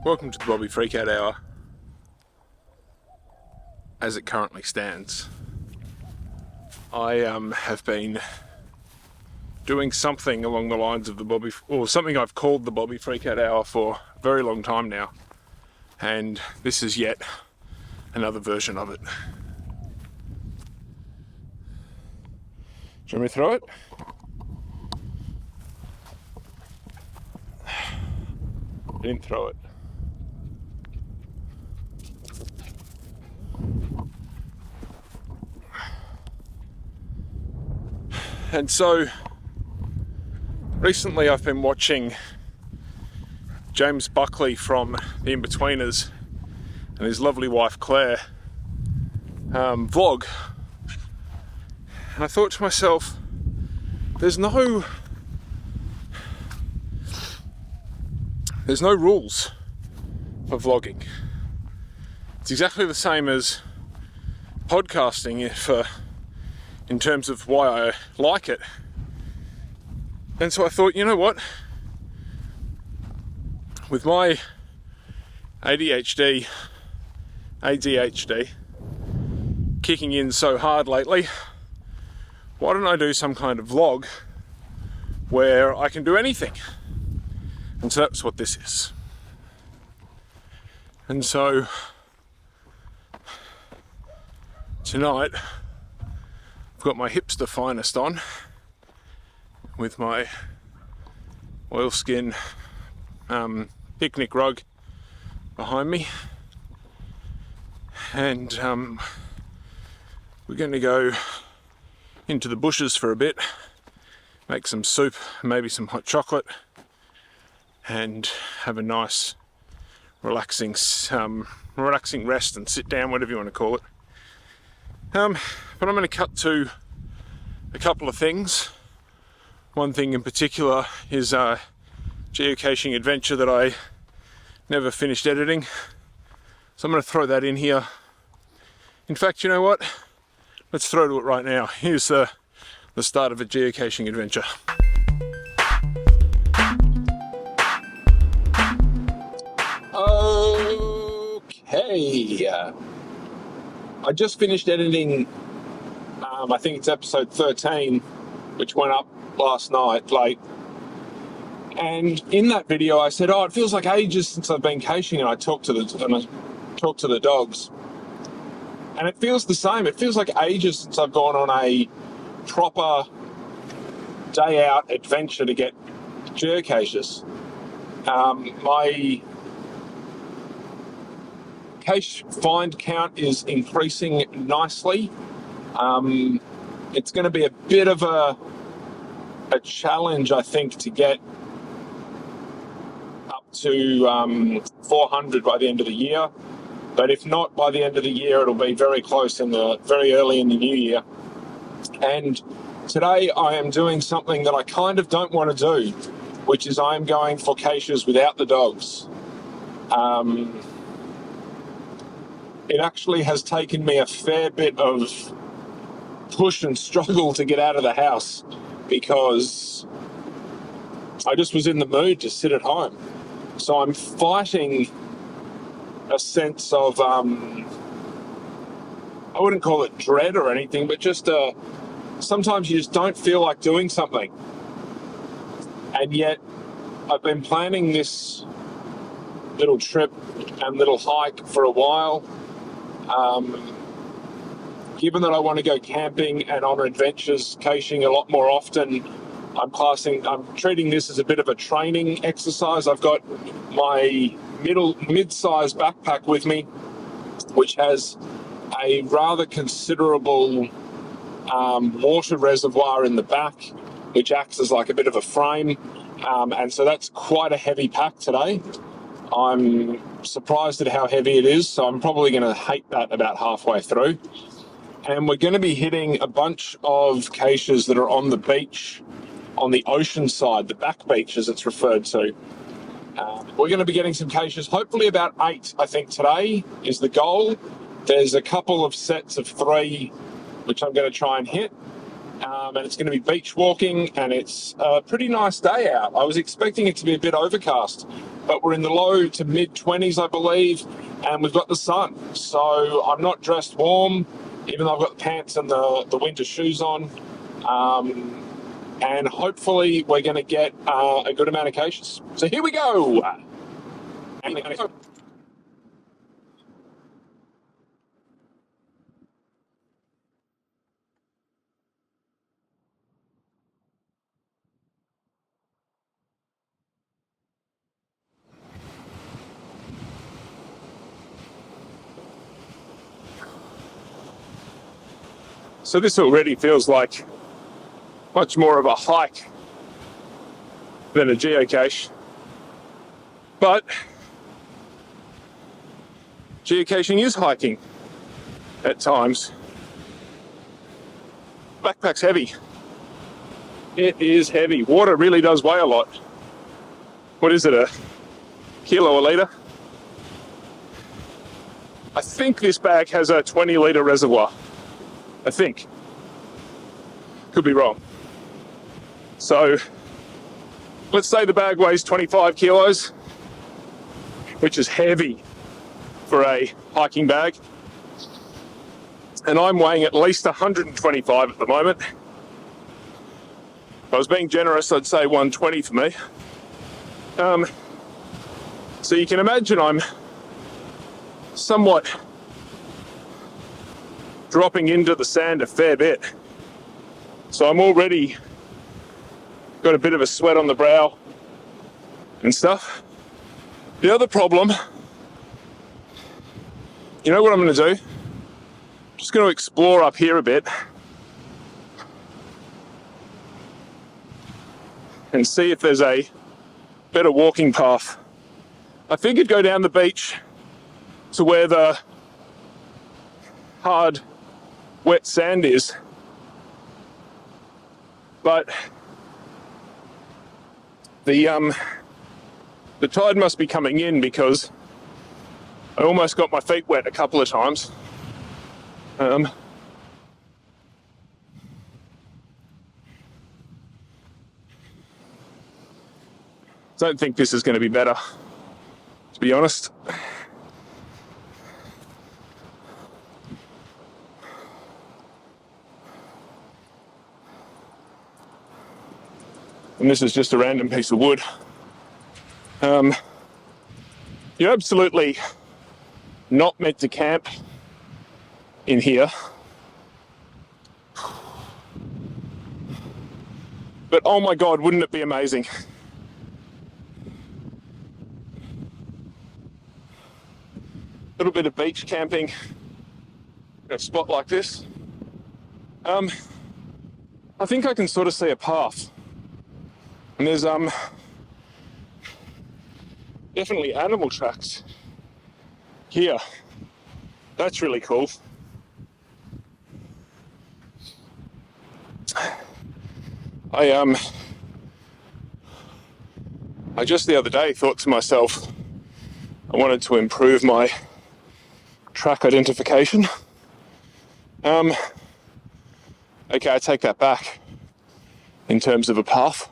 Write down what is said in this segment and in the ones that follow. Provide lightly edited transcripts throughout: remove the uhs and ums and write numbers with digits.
Welcome to the Bobby Freakout Hour. As it currently stands, I have been doing something along the lines of something I've called the Bobby Freakout Hour for a very long time now, and this is yet another version of it. Do you want me to throw it? I didn't throw it. And so, recently I've been watching James Buckley from The In-Betweeners and his lovely wife Claire vlog. And I thought to myself, there's no rules for vlogging. It's exactly the same as podcasting in terms of why I like it. And so I thought, you know what? With my ADHD kicking in so hard lately, why don't I do some kind of vlog where I can do anything? And so that's what this is. And so tonight I've got my hipster finest on with my oilskin picnic rug behind me, and we're going to go into the bushes for a bit, make some soup, maybe some hot chocolate, and have a nice relaxing rest and sit down, whatever you want to call it. But I'm going to cut to a couple of things. One thing in particular is a geocaching adventure that I never finished editing. So I'm going to throw that in here. In fact, you know what? Let's throw to it right now. Here's the start of a geocaching adventure. Okay. I just finished editing, I think it's episode 13, which went up last night late. And in that video I said, it feels like ages since I've been caching, and I talked to the dogs. And it feels the same. It feels like ages since I've gone on a proper day out adventure to get geocaches. My cache find count is increasing nicely. It's going to be a bit of a challenge, I think, to get up to 400 by the end of the year. But if not by the end of the year, it'll be very close very early in the new year. And today I am doing something that I kind of don't want to do, which is I am going for caches without the dogs. It actually has taken me a fair bit of push and struggle to get out of the house, because I just was in the mood to sit at home. So I'm fighting a sense of, I wouldn't call it dread or anything, but just sometimes you just don't feel like doing something. And yet I've been planning this little trip and little hike for a while. Given that I want to go camping and on adventures, caching a lot more often, I'm treating this as a bit of a training exercise. I've got my mid-sized backpack with me, which has a rather considerable water reservoir in the back, which acts as like a bit of a frame. And so that's quite a heavy pack today. I'm surprised at how heavy it is, so I'm probably going to hate that about halfway through. And we're going to be hitting a bunch of caches that are on the beach, on the ocean side, the back beach as it's referred to. We're going to be getting some caches, hopefully about 8, I think today is the goal. There's a couple of sets of 3 which I'm going to try and hit. and it's going to be beach walking, and it's a pretty nice day out. I was expecting it to be a bit overcast, but we're in the low to mid 20s, I believe, and we've got the sun. So I'm not dressed warm, even though I've got the pants and the winter shoes on. And hopefully we're going to get a good amount of caches. So here we go. So this already feels like much more of a hike than a geocache. But geocaching is hiking at times. Backpack's heavy. It is heavy. Water really does weigh a lot. What is it, a kilo a litre? I think this bag has a 20-litre reservoir. I think. Could be wrong. So let's say the bag weighs 25 kilos, which is heavy for a hiking bag. And I'm weighing at least 125 at the moment. If I was being generous, I'd say 120 for me. So you can imagine I'm somewhat dropping into the sand a fair bit. So I'm already got a bit of a sweat on the brow and stuff. The other problem, you know what I'm going to do? I'm just going to explore up here a bit and see if there's a better walking path. I figured go down the beach to where the hard, wet sand is, but the tide must be coming in because I almost got my feet wet a couple of times. Don't think this is going to be better, to be honest. And this is just a random piece of wood. You're absolutely not meant to camp in here. But oh my God, wouldn't it be amazing? A little bit of beach camping in a spot like this. I think I can sort of see a path. And there's definitely animal tracks here. That's really cool. I just the other day thought to myself, I wanted to improve my track identification. Okay, I take that back in terms of a path.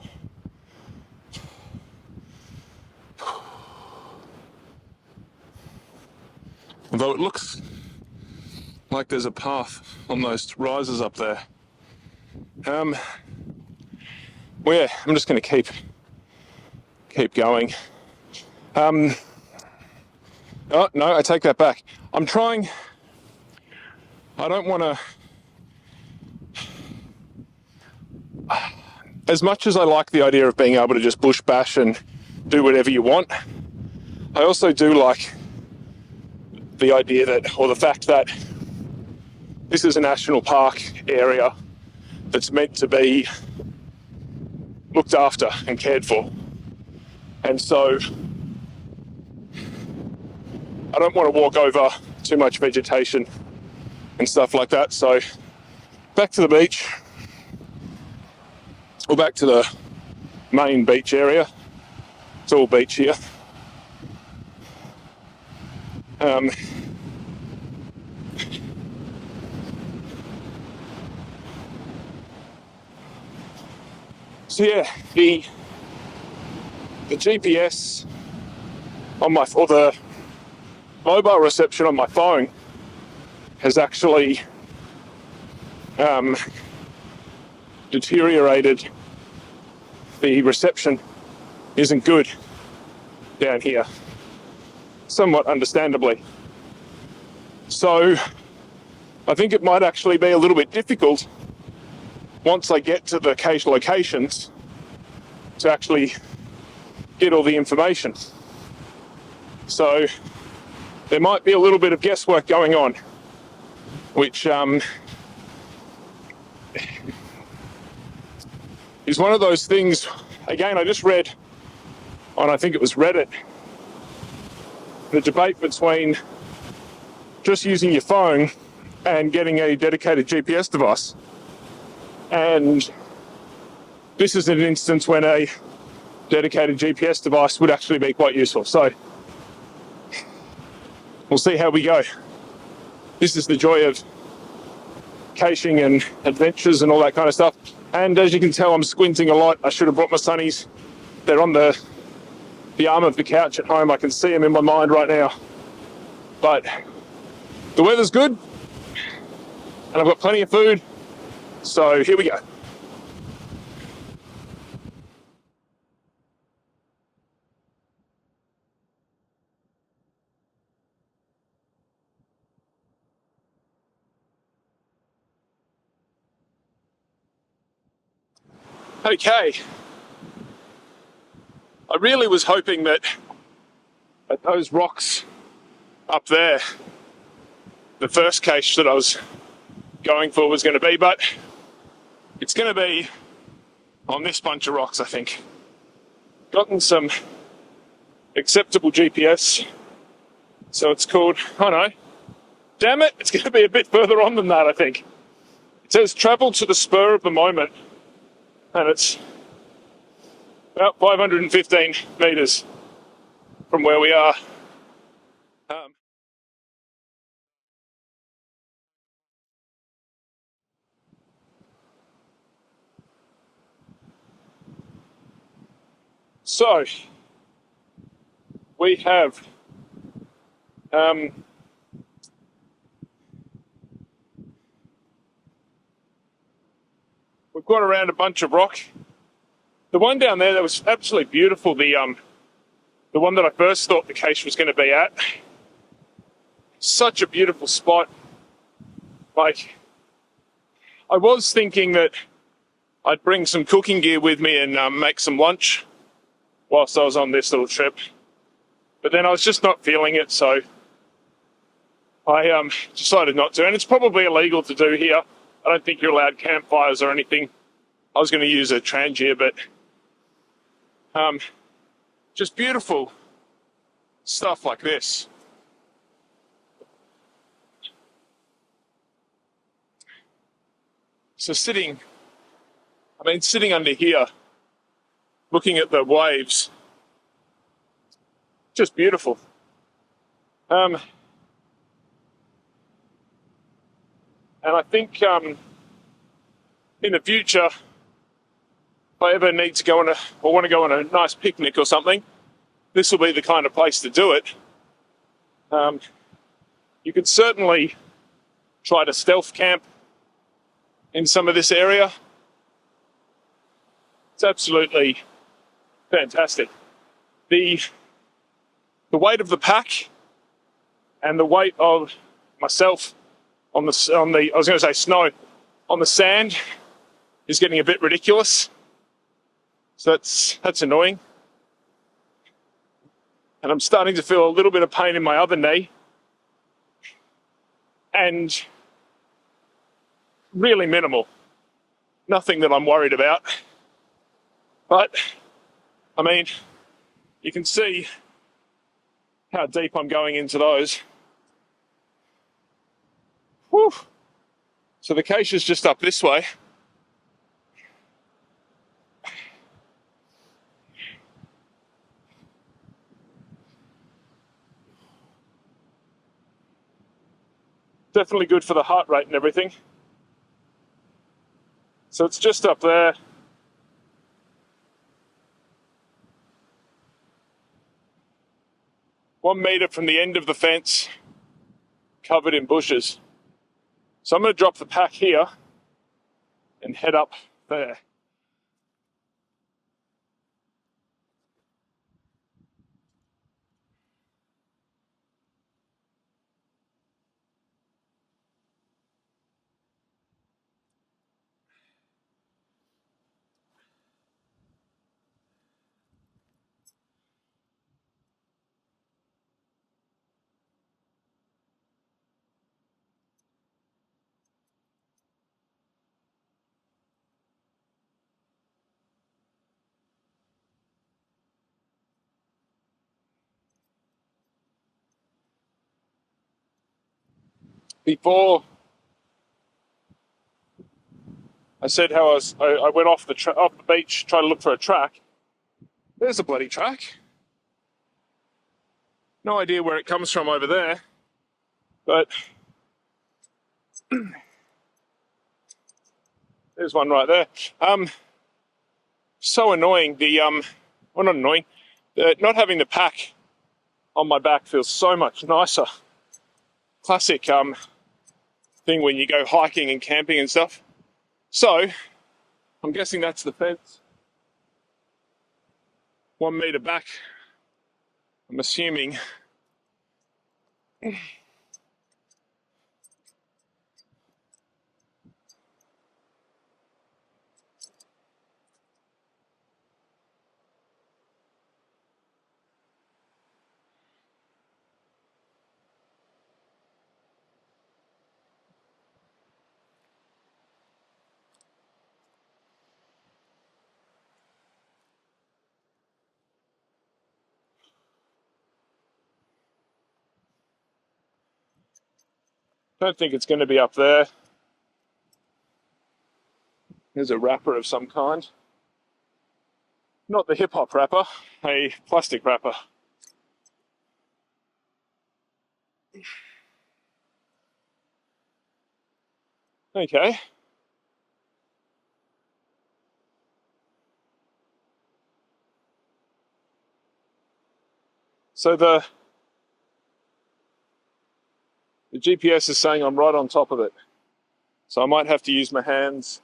Although it looks like there's a path on those rises up there. Well, yeah, I'm just going to keep going. Oh, no, I take that back. I'm trying... I don't want to... As much as I like the idea of being able to just bush bash and do whatever you want, I also do like the idea that, or the fact that this is a national park area that's meant to be looked after and cared for. And so I don't want to walk over too much vegetation and stuff like that. So back to the beach, or back to the main beach area. It's all beach here. So yeah, the GPS on my, or the mobile reception on my phone has actually deteriorated. The reception isn't good down here, somewhat understandably. So I think it might actually be a little bit difficult once I get to the cache locations to actually get all the information. So there might be a little bit of guesswork going on, which is one of those things. Again, I just read on, I think it was Reddit, the debate between just using your phone and getting a dedicated GPS device. And this is an instance when a dedicated GPS device would actually be quite useful. So we'll see how we go. This is the joy of caching and adventures and all that kind of stuff. And as you can tell, I'm squinting a lot. I should have brought my sunnies. They're on the arm of the couch at home. I can see them in my mind right now. But the weather's good, and I've got plenty of food. So here we go. Okay. I really was hoping that those rocks up there, the first cache that I was going for was going to be, but it's going to be on this bunch of rocks, I think. Gotten some acceptable GPS, so it's called, oh no, damn it, it's going to be a bit further on than that, I think. It says travel to the spur of the moment, and it's about 515 meters from where we are. So we have we've got around a bunch of rock. The one down there that was absolutely beautiful, the one that I first thought the cache was going to be at. Such a beautiful spot. Like, I was thinking that I'd bring some cooking gear with me and make some lunch whilst I was on this little trip. But then I was just not feeling it, so I decided not to. And it's probably illegal to do here. I don't think you're allowed campfires or anything. I was going to use a Trangia, but just beautiful stuff like this. So sitting under here, looking at the waves, just beautiful. And I think in the future, if I ever need to go on or want to go on a nice picnic or something, this will be the kind of place to do it. You could certainly try to stealth camp in some of this area. It's absolutely fantastic. The weight of the pack and the weight of myself on the I was going to say snow, on the sand is getting a bit ridiculous. So that's annoying. And I'm starting to feel a little bit of pain in my other knee. And really minimal. Nothing that I'm worried about. But, I mean, you can see how deep I'm going into those. Whew. So the cache is just up this way. Definitely good for the heart rate and everything. So it's just up there. 1 metre from the end of the fence, covered in bushes. So I'm going to drop the pack here and head up there. Before I said how I went off the beach trying to look for a track. There's a bloody track. No idea where it comes from over there, but there's one right there. So annoying. Well, not annoying. Not having the pack on my back feels so much nicer. Classic thing when you go hiking and camping and stuff. So I'm guessing that's the fence. 1 metre back. I'm assuming. Don't think it's going to be up there. There's a wrapper of some kind. Not the hip-hop wrapper, a plastic wrapper. Okay. So the GPS is saying I'm right on top of it. So I might have to use my hands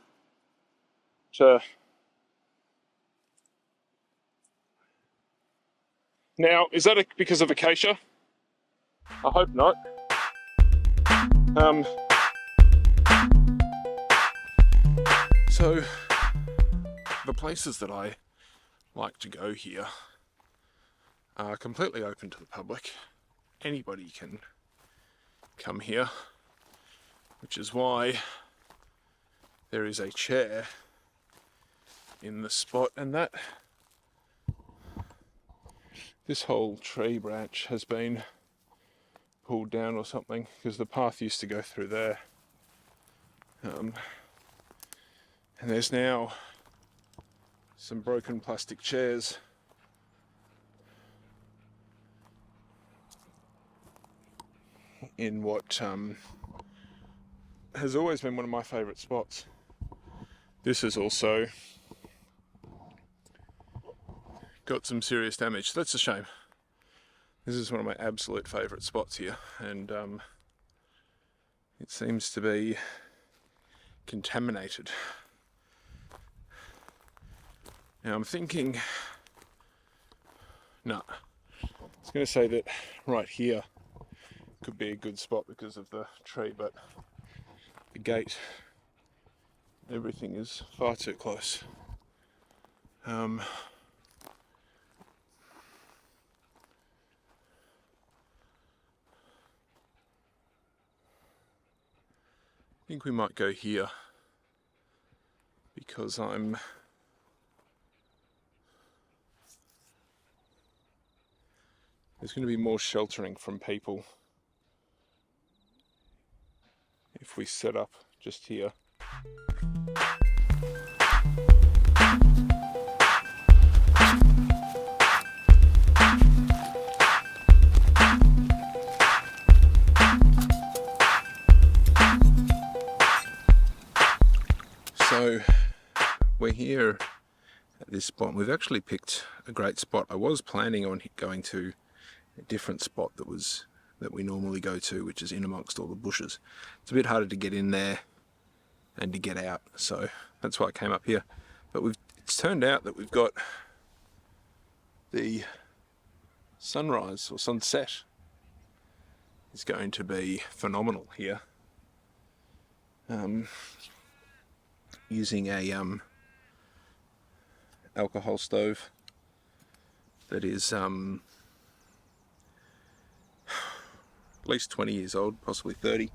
to... Now, is that because of acacia? I hope not. So, the places that I like to go here are completely open to the public. Anybody can come here, which is why there is a chair in the spot, and that this whole tree branch has been pulled down or something, because the path used to go through there. And there's now some broken plastic chairs in what has always been one of my favourite spots. This has also got some serious damage. That's a shame. This is one of my absolute favourite spots here, and it seems to be contaminated. Now I'm thinking, no, I was going to say that right here could be a good spot because of the tree, but the gate, everything is far too close. I think we might go here because there's going to be more sheltering from people if we set up just here. So we're here at this spot. We've actually picked a great spot. I was planning on going to a different spot that we normally go to, which is in amongst all the bushes. It's a bit harder to get in there and to get out, so that's why I came up here. But it's turned out that we've got the sunrise or sunset is going to be phenomenal here. Using a alcohol stove that is at least 20 years old, possibly 30.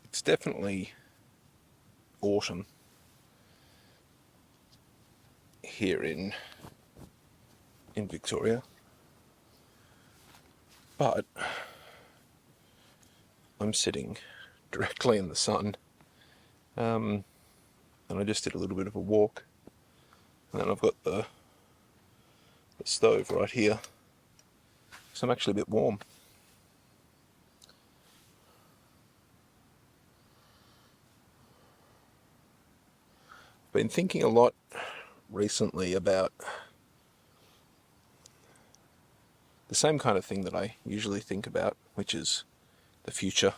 It's definitely autumn here in Victoria, but I'm sitting directly in the sun, and I just did a little bit of a walk, and then I've got the stove right here, so I'm actually a bit warm. I've been thinking a lot recently about the same kind of thing that I usually think about, which is the future.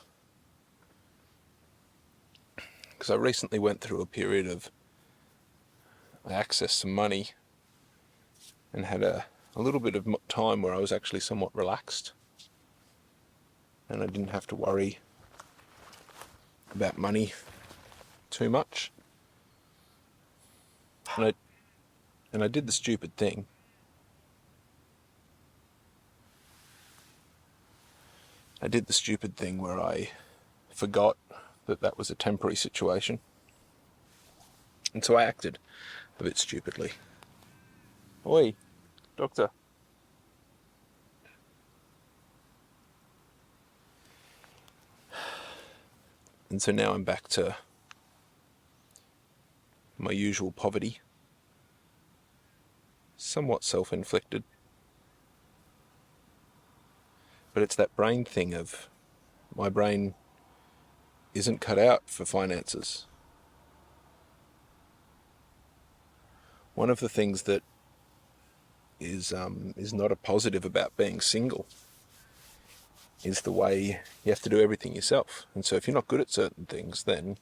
Because I recently went through a period of, I accessed some money and had a little bit of time where I was actually somewhat relaxed, and I didn't have to worry about money too much. And I did the stupid thing. I did the stupid thing where I forgot that was a temporary situation. And so I acted a bit stupidly. Oi, doctor. And so now I'm back to my usual poverty. Somewhat self-inflicted. But it's that brain thing of, my brain isn't cut out for finances. One of the things that is not a positive about being single is the way you have to do everything yourself. And so if you're not good at certain things, then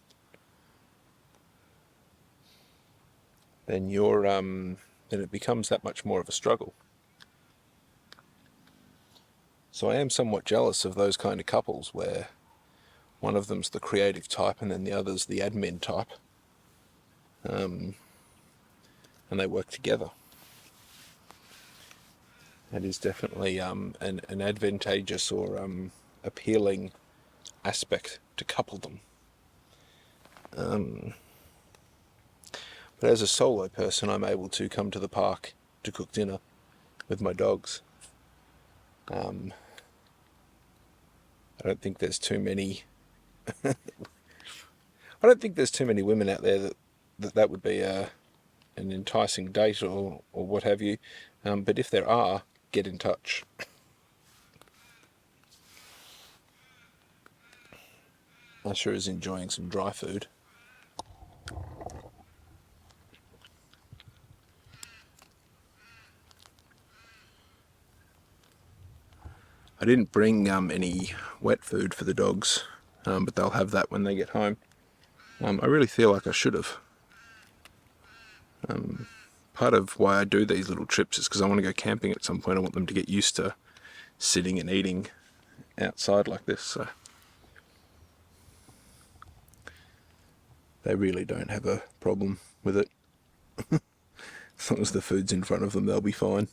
it becomes that much more of a struggle. So I am somewhat jealous of those kind of couples where one of them's the creative type and then the other's the admin type, and they work together. That is definitely an advantageous or appealing aspect to coupledom. But as a solo person, I'm able to come to the park to cook dinner with my dogs. I don't think there's too many. I don't think there's too many women out there that would be an enticing date or what have you. But if there are, get in touch. I sure is enjoying some dry food. I didn't bring any wet food for the dogs, but they'll have that when they get home. I really feel like I should have. Part of why I do these little trips is because I want to go camping at some point. I want them to get used to sitting and eating outside like this. So they really don't have a problem with it. As long as the food's in front of them, they'll be fine.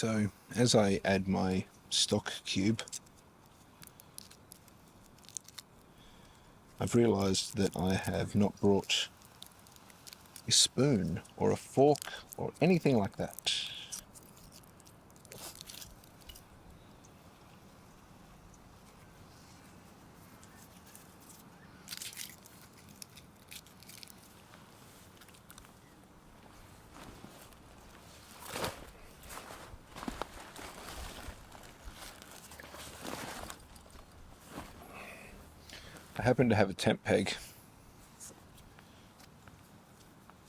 So as I add my stock cube, I've realised that I have not brought a spoon or a fork or anything like that. I happen to have a tent peg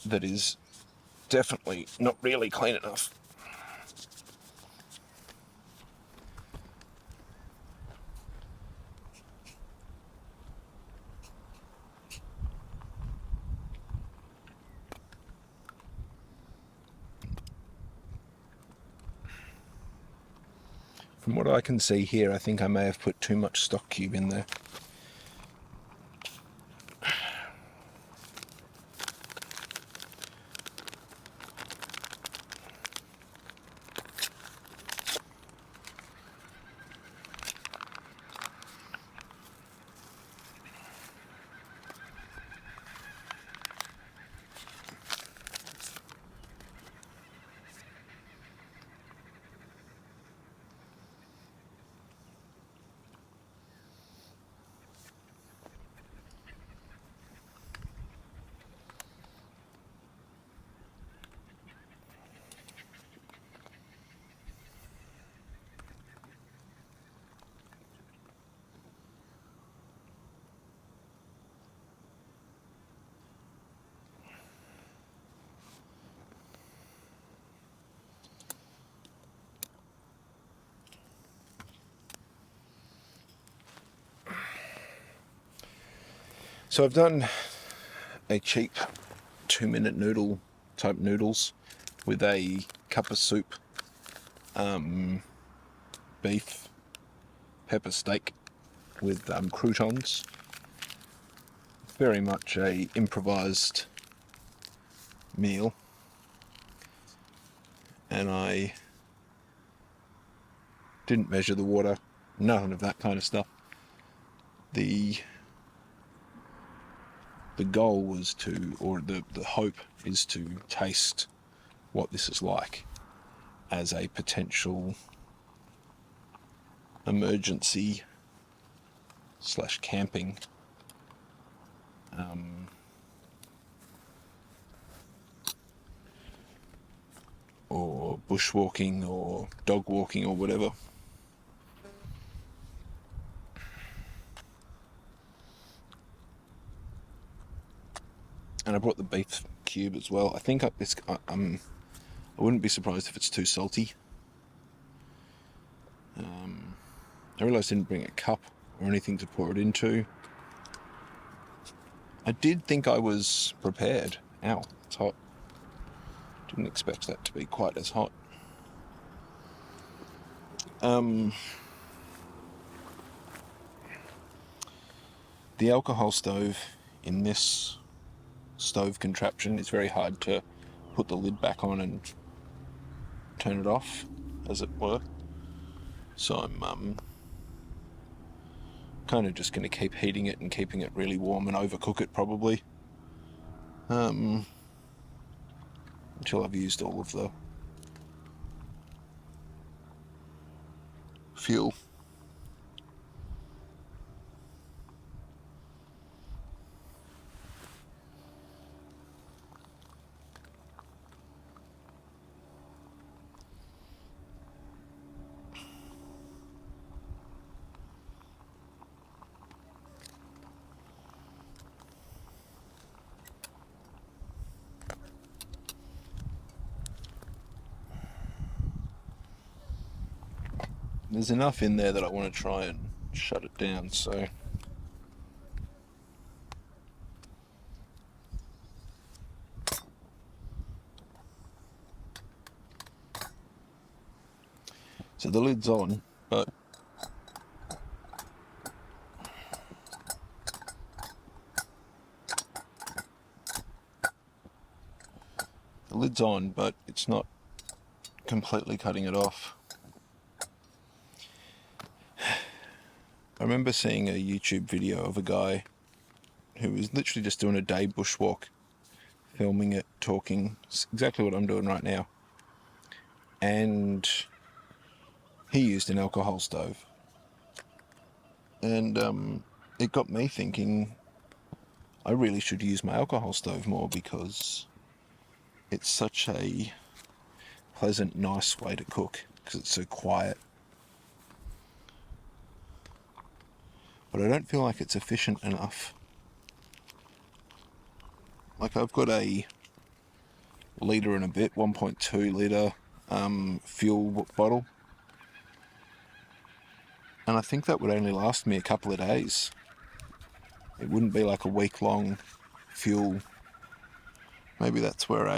that is definitely not really clean enough. From what I can see here, I think I may have put too much stock cube in there. So I've done a cheap 2-minute noodle type noodles with a cup of soup, beef, pepper steak with croutons. Very much a improvised meal, and I didn't measure the water, none of that kind of stuff. The goal was to, or the hope is to taste what this is like as a potential emergency / camping or bushwalking or dog walking or whatever. And I brought the beef cube as well. I think I wouldn't be surprised if it's too salty. I realised I didn't bring a cup or anything to pour it into. I did think I was prepared. Ow, it's hot. Didn't expect that to be quite as hot. The alcohol stove in this stove contraption is very hard to put the lid back on and turn it off, as it were. So I'm kind of just going to keep heating it and keeping it really warm and overcook it probably until I've used all of the fuel. There's enough in there that I want to try and shut it down, so the lid's on, but it's not completely cutting it off. I remember seeing a YouTube video of a guy who was literally just doing a day bushwalk, filming it, talking, exactly what I'm doing right now. And he used an alcohol stove. And it got me thinking, I really should use my alcohol stove more, because it's such a pleasant, nice way to cook, because it's so quiet. But I don't feel like it's efficient enough. Like, I've got a litre and a bit, 1.2 litre fuel bottle. And I think that would only last me a couple of days. It wouldn't be like a week-long fuel. Maybe that's where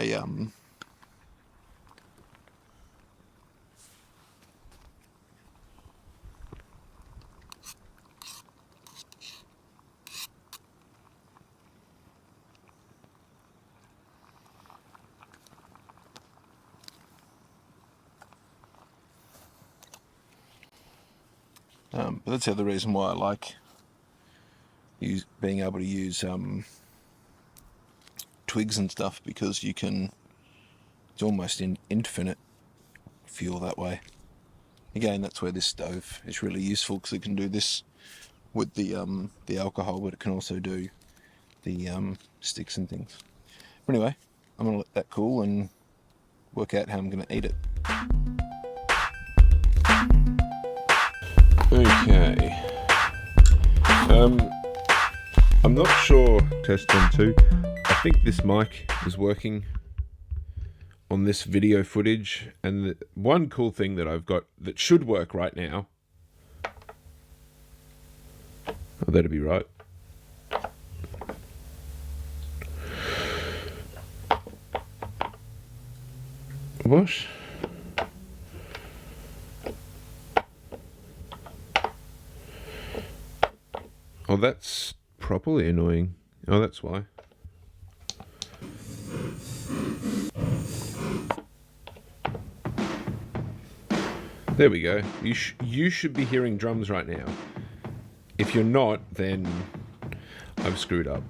but that's the other reason why I like being able to use twigs and stuff, because it's almost infinite fuel that way. Again, that's where this stove is really useful, because it can do this with the alcohol, but it can also do the sticks and things. But anyway, I'm going to let that cool and work out how I'm going to eat it. Okay. I'm not sure, test 1, 2. I think this mic is working on this video footage, and the one cool thing that I've got that should work right now, oh, that'd be right. What? Oh, that's properly annoying. Oh, that's why. There we go. You should be hearing drums right now. If you're not, then I've screwed up.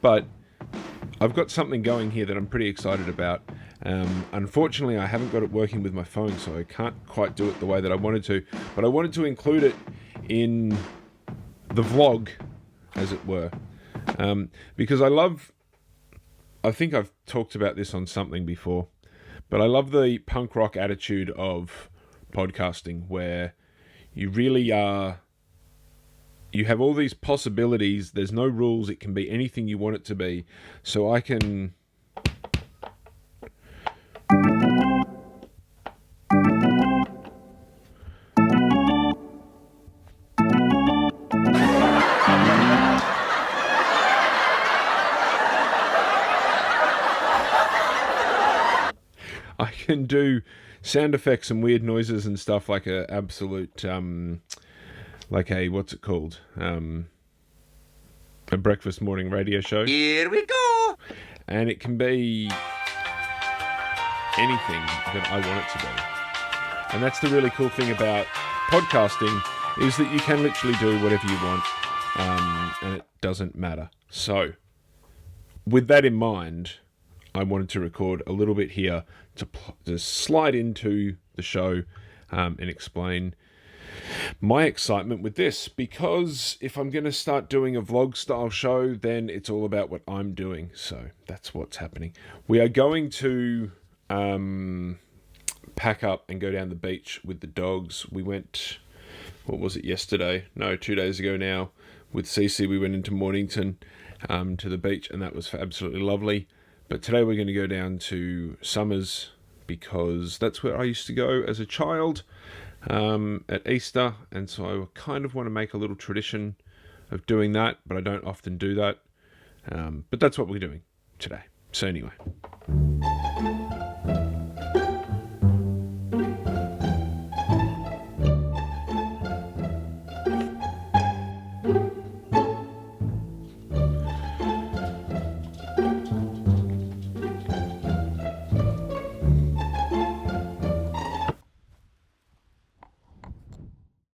But I've got something going here that I'm pretty excited about. Unfortunately, I haven't got it working with my phone, so I can't quite do it the way that I wanted to. But I wanted to include it in the vlog, as it were. Because I think I've talked about this on something before, but I love the punk rock attitude of podcasting, where you really are, you have all these possibilities, there's no rules, it can be anything you want it to be. So I can do sound effects and weird noises and stuff like a absolute like a, what's it called, a breakfast morning radio show. Here we go. And it can be anything that I want it to be. And that's the really cool thing about podcasting, is that you can literally do whatever you want, and it doesn't matter. So with that in mind, I wanted to record a little bit here to slide into the show and explain my excitement with this, because if I'm going to start doing a vlog style show, then it's all about what I'm doing. So that's what's happening. We are going to pack up and go down the beach with the dogs. We went, what was it, yesterday? No, 2 days ago now. With Cece, we went into Mornington to the beach, and that was absolutely lovely. But today we're going to go down to Summers, because that's where I used to go as a child at Easter. And so I kind of want to make a little tradition of doing that, but I don't often do that. But that's what we're doing today. So anyway.